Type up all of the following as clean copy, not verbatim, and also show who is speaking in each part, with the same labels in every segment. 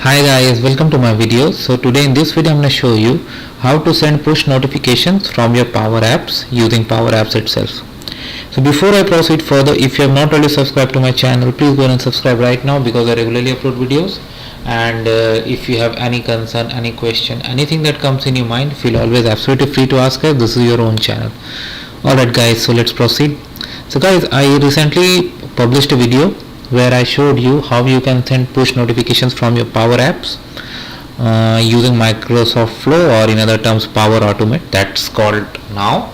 Speaker 1: Hi guys, welcome to my video. So today in this video I'm going to show you how to send push notifications from your Power Apps using Power Apps itself. So before I proceed further, if you have not already subscribed to my channel, please go and subscribe right now because I regularly upload videos. And if you have any concern, any question, anything that comes in your mind, feel always absolutely free to ask us. This is your own channel. Alright guys, so let's proceed. So guys, I recently published a video where I showed you how you can send push notifications from your Power Apps using Microsoft Flow, or in other terms Power Automate, that's called now.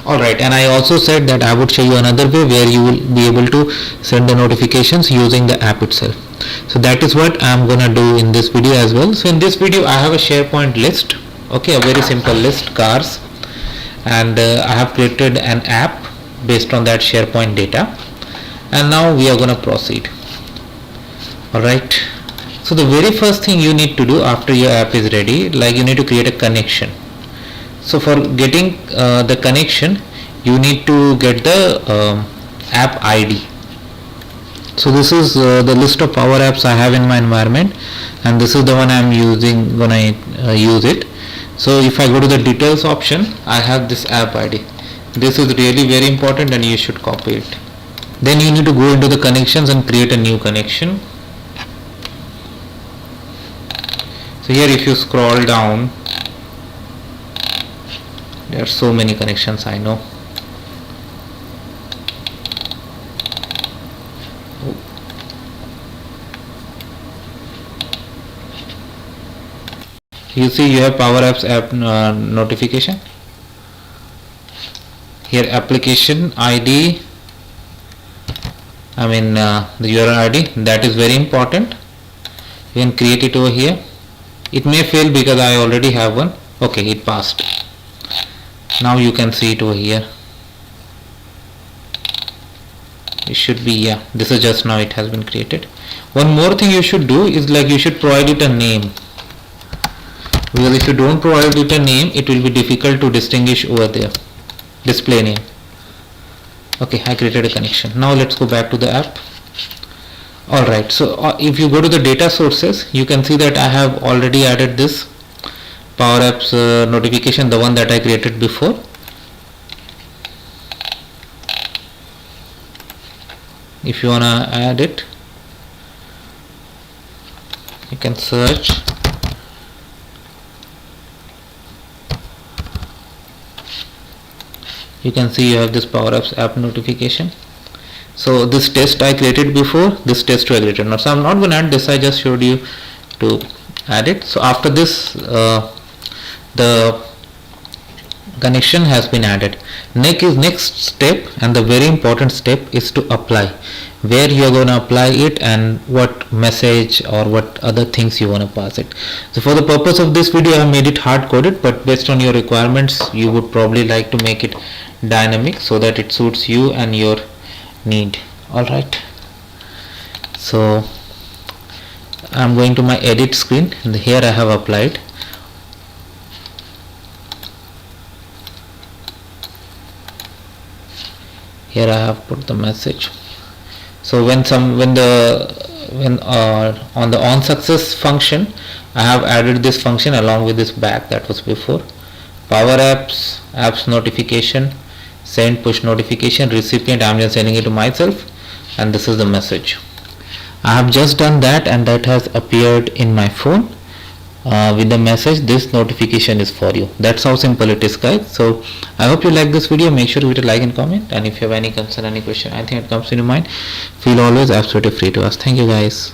Speaker 1: Alright, and I also said that I would show you another way where you will be able to send the notifications using the app itself. So that is what I am gonna do in this video as well. So in this video I have a SharePoint list, okay, a very simple list, cars, and I have created an app based on that SharePoint data. And now we are going to proceed. Alright, so the very first thing you need to do after your app is ready, like you need to create a connection. So for getting the connection, you need to get the app ID. So this is the list of Power Apps I have in my environment, and this is the one I am using, gonna use it. So if I go to the details option, I have this app ID. This is really very important and you should copy it. Then you need to go into the connections and create a new connection. So here if you scroll down, there are so many connections, I know. You see you have Power Apps app notification. Here application ID, the URL ID, that is very important. You can create it over here. It may fail because I already have one. Okay, it passed. Now you can see it over here. It should be, yeah, this is just now it has been created. One more thing you should do is like you should provide it a name, because if you don't provide it a name, it will be difficult to distinguish over there. Display name. Okay, I created a connection. Now let's go back to the app. Alright, so if you go to the data sources, you can see that I have already added this Power Apps notification, the one that I created before. If you wanna add it, you can search. You can see you have this Power Apps app notification. So this test I created before, this test I created now. So I'm not going to add this, I just showed you to add it. So after this, the connection has been added. Next step, and the very important step, is to apply. Where you are going to apply it and what message or what other things you want to pass it. So for the purpose of this video I have made it hard coded, but based on your requirements you would probably like to make it dynamic so that it suits you and your need. Alright, so I'm going to my edit screen and here I have applied. Here I have put the message. So when on the on success function, I have added this function along with this back that was before. Power apps notification, send push notification, recipient, I am just sending it to myself, and this is the message. I have just done that and that has appeared in my phone with the message, this notification is for you. That's how simple it is, guys. So I hope you like this video. Make sure to hit a like and comment, and if you have any concern, any question, anything that comes in your mind, feel always absolutely free to ask. Thank you guys.